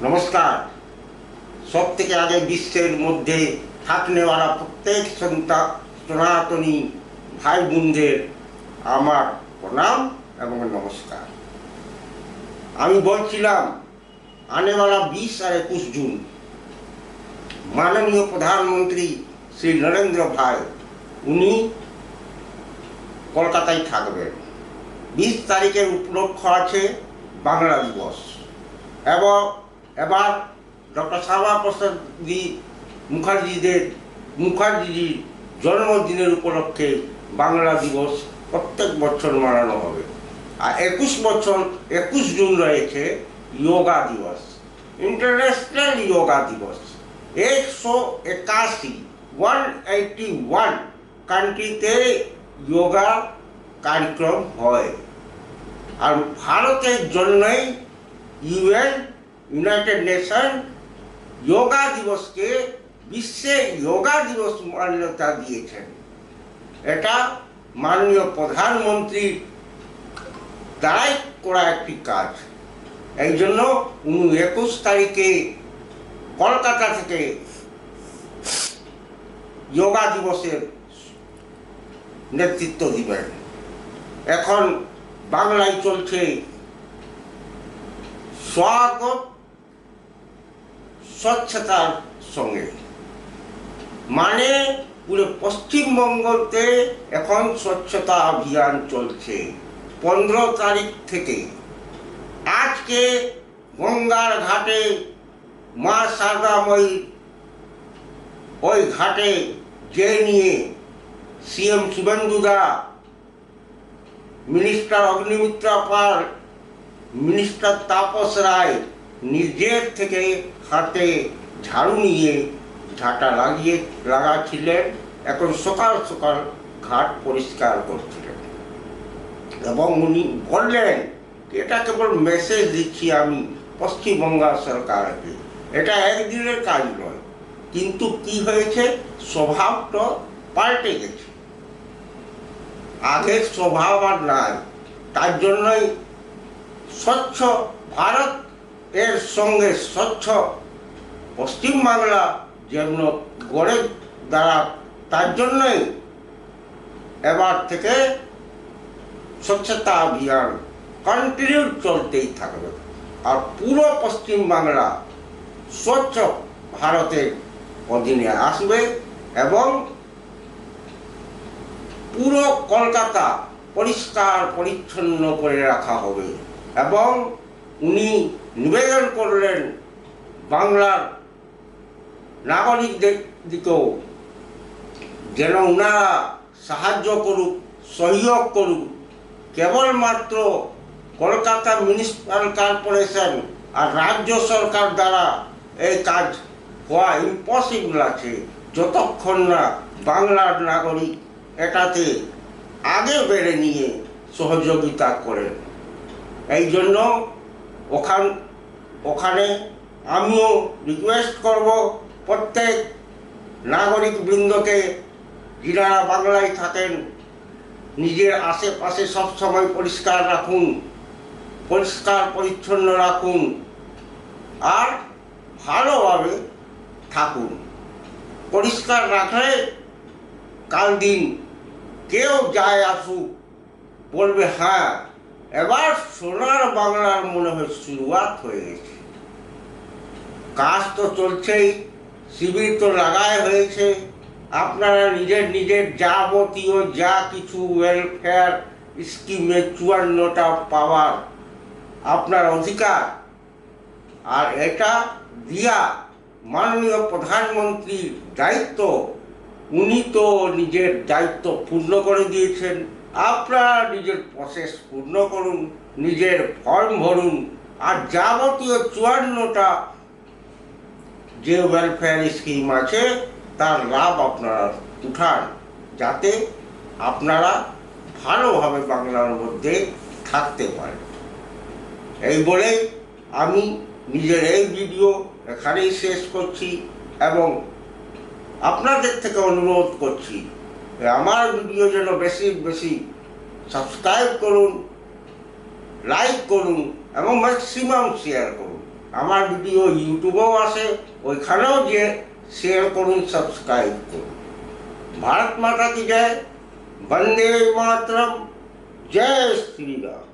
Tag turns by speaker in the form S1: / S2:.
S1: नमस्कार। सब থেকে আগে বিশ্বের মধ্যে থাকনেওয়ালা প্রত্যেক সনাতনী ভাই বোনদের আমার প্রণাম এবং নমস্কার। আমি বলছিলাম আনেওয়ালা 20 আর 21 জুন মাননীয় প্রধানমন্ত্রী শ্রী নরেন্দ্র ভাই উনি কলকাতায় থাকবেন। 20 তারিখের উপলক্ষ আছে বাংলা দিবস এবং এবার ডক্টর শ্যামাপ্রসাদ মুখার্জির জন্মদিনের উপলক্ষে বাংলা দিবস প্রত্যেক বছর মানানো হবে। আর 21 জুন রয়েছে যোগা দিবস, ইন্টারন্যাশনাল যোগা দিবস। 181 কান্ট্রিতে যোগা কার্যক্রম হয়। আর ভারতের জন্যই ইউনাইটেড নেশন যোগা দিবসকে বিশ্বে যোগা দিবস মান্যতা দিয়েছেন। এটা মাননীয় প্রধানমন্ত্রীর দ্বারাই করা একটি কাজ। এই জন্য উনি 21 তারিখে কলকাতা থেকে যোগা দিবসের নেতৃত্ব দিবেন। এখন বাংলায় চলছে স্বাগত স্বচ্ছতার সঙ্গে, মানে পুরো পশ্চিমবঙ্গতে এখন স্বচ্ছতা অভিযান চলছে 15 তারিখ থেকে। আজকে গঙ্গার ঘাটে মা সারদাময়ী ওই ঘাটে যে নিয়ে সিএম শুভেন্দুদা, মিনিস্টার অগ্নিমিত্রা পাল, মিনিস্টার তাপস রায় নিজের থেকে হাতে ঝাড়ু নিয়ে ঝাঁটা লাগাচ্ছিলেন। এখন সকাল সকাল ঘাট পরিষ্কার করছিলেন এবং উনি বললেন এটা কেবল মেসেজ দিচ্ছি আমি পশ্চিমবঙ্গ সরকারকে, এটা একদিনের কাজ নয়। কিন্তু কি হয়েছে, স্বভাবটা পাল্টে গেছে, আগের স্বভাব আর নাই। তার জন্যই স্বচ্ছ ভারত এর সঙ্গে স্বচ্ছ পশ্চিমবাংলা যেন গড়ে দাঁড়াক, তার জন্যই এবার থেকে স্বচ্ছতা অভিযান কন্টিনিউ চলতেই থাকবে। আর পুরো পশ্চিমবাংলা স্বচ্ছ ভারতের অধীনে আসবে এবং পুরো কলকাতা পরিষ্কার পরিচ্ছন্ন করে রাখা হবে। এবং উনি নিবেদন করলেন বাংলার নাগরিকদের দিকেও যেন ওনারা সাহায্য করুক, সহযোগ করুক। কেবলমাত্র কলকাতা মিউনিসিপ্যাল কর্পোরেশন আর রাজ্য সরকার দ্বারা এই কাজ হওয়া ইম্পসিবল আছে যতক্ষণ না বাংলার নাগরিক এটাতে আগে বেড়ে নিয়ে সহযোগিতা করেন। এই জন্য ওখানে আমিও রিকোয়েস্ট করব প্রত্যেক নাগরিক বৃন্দকে, যারা বাংলায় থাকেন, নিজের আশেপাশে সবসময় পরিষ্কার রাখুন, পরিষ্কার পরিচ্ছন্ন রাখুন আর ভালোভাবে থাকুন। পরিষ্কার রাখলে কাল দিন কেউ যায় আসুক বলবে হ্যাঁ এবার সোনার বাংলার মনে হয় শুরুয়াত হয়ে গেছে। কাজ তো চলছেই, শিবির তো লাগাই হয়েছে। আপনারা নিজের যাবতীয় যা কিছু ওয়েলফেয়ার স্কিমে 54টা পাওয়ার আপনার অধিকার, আর এটা দিয়া মাননীয় প্রধানমন্ত্রীর দায়িত্ব। উনি তো নিজের দায়িত্ব পূর্ণ করে দিয়েছেন। আপনারা নিজের প্রসেস পূর্ণ করুন, নিজের ফর্ম ভরুন আর যাবতীয় 54টা যে ওয়েলফেয়ার স্কিম আছে তার লাভ আপনারা উঠান, যাতে আপনারা ভালোভাবে বাংলার মধ্যে থাকতে পারেন। এই বলে আমি নিজের এই ভিডিও এখানেই শেষ করছি এবং আপনাদের থেকে অনুরোধ করছি আমার ভিডিও যেন বেশি বেশি সাবস্ক্রাইব করুন, লাইক করুন এবং ম্যাক্সিমাম শেয়ার করুন। আমার ভিডিও ইউটিউবেও আসে, ওইখানেও যে শেয়ার করুন, সাবস্ক্রাইব করুন। ভারত মাতা কি জয়, বন্দে মাতরম, জয় শ্রীরাম।